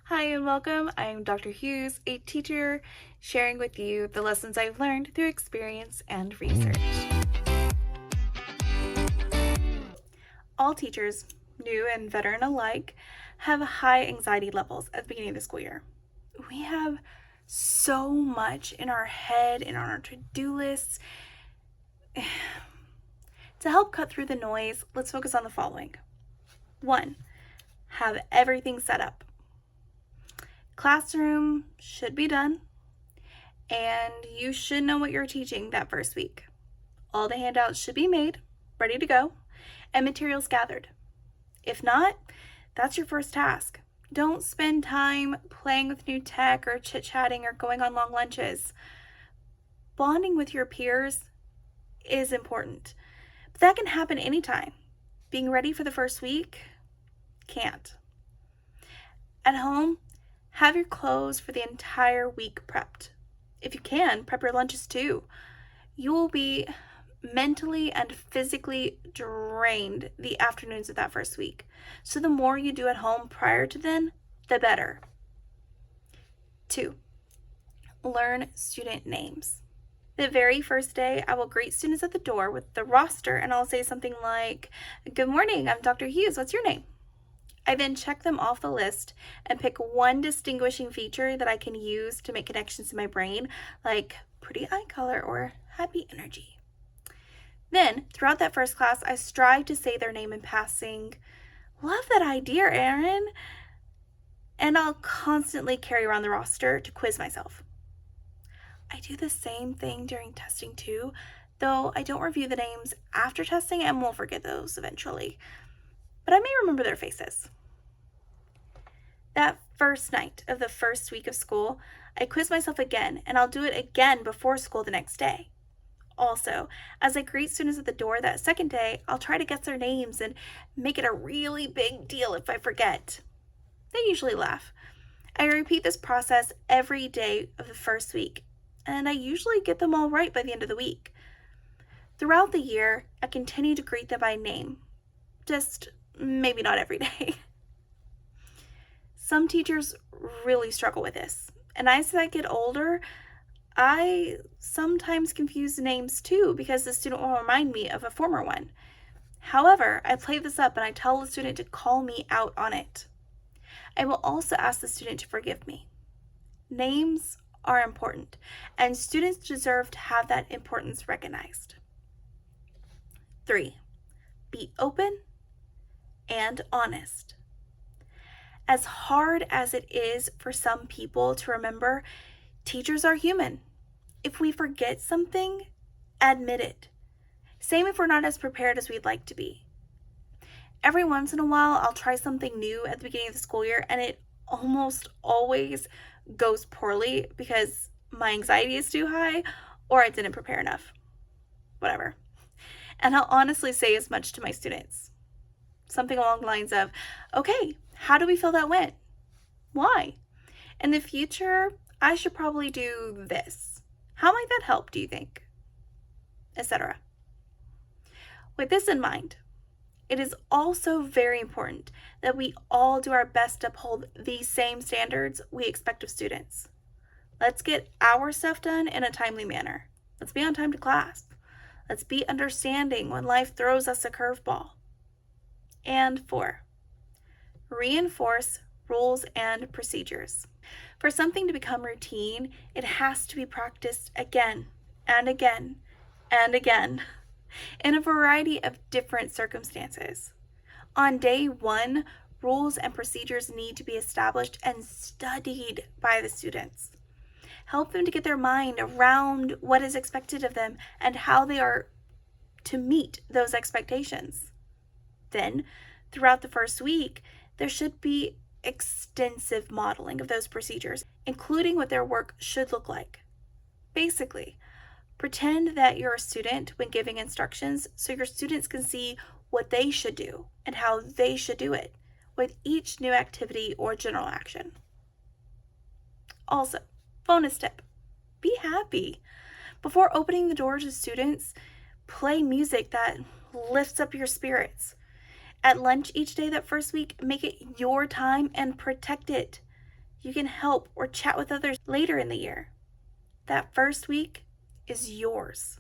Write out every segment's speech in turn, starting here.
Hi and welcome. I am Dr. Hughes, a teacher sharing with you the lessons I've learned through experience and research. All teachers, new and veteran alike, have high anxiety levels at the beginning of the school year. We have so much in our head and on our to-do lists. To help cut through the noise, let's focus on the following. 1. Have everything set up. Classroom should be done, and you should know what you're teaching that first week. All the handouts should be made, ready to go, and materials gathered. If not, that's your first task. Don't spend time playing with new tech or chit-chatting or going on long lunches. Bonding with your peers is important, but that can happen anytime. Being ready for the first week can't. At home, have your clothes for the entire week prepped. If you can, prep your lunches too. You will be mentally and physically drained the afternoons of that first week. So the more you do at home prior to then, the better. 2. Learn student names. The very first day, I will greet students at the door with the roster, and I'll say something like, "Good morning, I'm Dr. Hughes, what's your name?" I then check them off the list and pick one distinguishing feature that I can use to make connections in my brain, like pretty eye color or happy energy. Then, throughout that first class, I strive to say their name in passing. "Love that idea, Erin." And I'll constantly carry around the roster to quiz myself. I do the same thing during testing too, though I don't review the names after testing and will forget those eventually. But I may remember their faces. That first night of the first week of school, I quiz myself again, and I'll do it again before school the next day. Also, as I greet students at the door that second day, I'll try to guess their names and make it a really big deal if I forget. They usually laugh. I repeat this process every day of the first week, and I usually get them all right by the end of the week. Throughout the year, I continue to greet them by name, just maybe not every day. Some teachers really struggle with this, and as I get older, I sometimes confuse the names too because the student will remind me of a former one. However, I play this up and I tell the student to call me out on it. I will also ask the student to forgive me. Names are important, and students deserve to have that importance recognized. 3. Be open and honest. As hard as it is for some people to remember, teachers are human. If we forget something, admit it. Same if we're not as prepared as we'd like to be. Every once in a while, I'll try something new at the beginning of the school year, and it almost always goes poorly because my anxiety is too high or I didn't prepare enough. Whatever. And I'll honestly say as much to my students. Something along the lines of, "Okay, how do we feel that went? Why? In the future, I should probably do this. How might that help, do you think?" Etc. With this in mind, it is also very important that we all do our best to uphold these same standards we expect of students. Let's get our stuff done in a timely manner. Let's be on time to class. Let's be understanding when life throws us a curveball. And 4, reinforce rules and procedures. For something to become routine, it has to be practiced again and again and again in a variety of different circumstances. On day 1, rules and procedures need to be established and studied by the students. Help them to get their mind around what is expected of them and how they are to meet those expectations. Then, throughout the first week, there should be extensive modeling of those procedures, including what their work should look like. Basically, pretend that you're a student when giving instructions so your students can see what they should do and how they should do it with each new activity or general action. Also, bonus tip, be happy. Before opening the door to students, play music that lifts up your spirits. At lunch each day that first week, make it your time and protect it. You can help or chat with others later in the year. That first week is yours.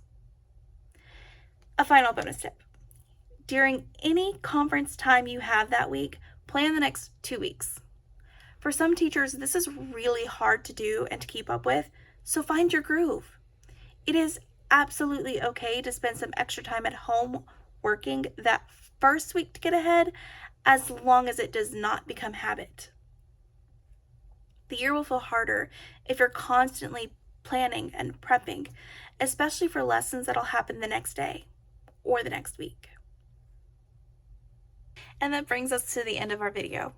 A final bonus tip. During any conference time you have that week, plan the next 2 weeks. For some teachers, this is really hard to do and to keep up with, so find your groove. It is absolutely okay to spend some extra time at home working that first week to get ahead, as long as it does not become habit. The year will feel harder if you're constantly planning and prepping, especially for lessons that'll happen the next day or the next week. And that brings us to the end of our video.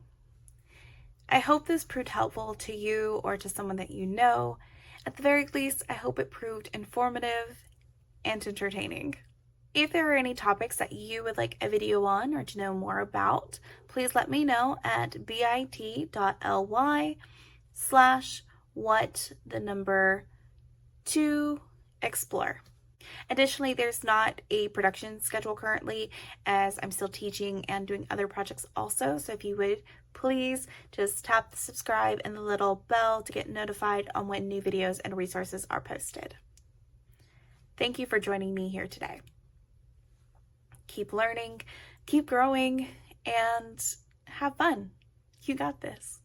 I hope this proved helpful to you or to someone that you know. At the very least, I hope it proved informative and entertaining. If there are any topics that you would like a video on or to know more about, please let me know at bit.ly/what2explore. Additionally, there's not a production schedule currently, as I'm still teaching and doing other projects also. So if you would, please just tap the subscribe and the little bell to get notified on when new videos and resources are posted. Thank you for joining me here today. Keep learning, keep growing, and have fun. You got this.